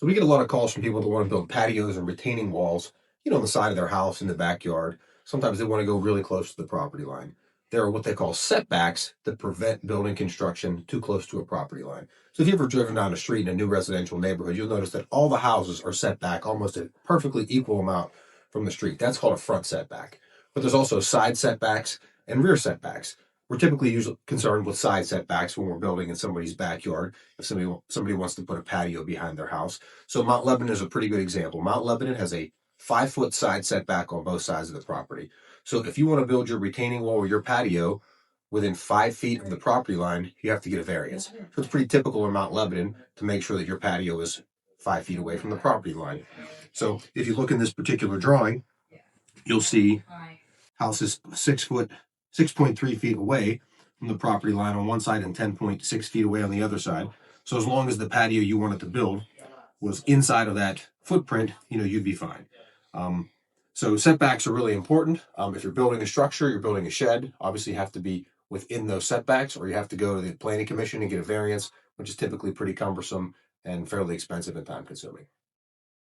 So we get a lot of calls from people that want to build patios and retaining walls, on the side of their house in the backyard. Sometimes they want to go really close to the property line. There are what they call setbacks that prevent building construction too close to a property line. So if you've ever driven down a street in a new residential neighborhood, you'll notice that all the houses are set back almost a perfectly equal amount from the street. That's called a front setback. But there's also side setbacks and rear setbacks. We're typically usually concerned with side setbacks when we're building in somebody's backyard. If somebody wants to put a patio behind their house. So Mount Lebanon is a pretty good example. Mount Lebanon has a 5 foot side setback on both sides of the property. So if you want to build your retaining wall or your patio within 5 feet of the property line, you have to get a variance. So it's pretty typical in Mount Lebanon to make sure that your patio is 5 feet away from the property line. So if you look in this particular drawing, you'll see house is 6.3 feet away from the property line on one side and 10.6 feet away on the other side. So as long as the patio you wanted to build was inside of that footprint, you'd be fine. So setbacks are really important. If you're building a structure, you're building a shed, obviously you have to be within those setbacks, or you have to go to the planning commission and get a variance, which is typically pretty cumbersome and fairly expensive and time consuming.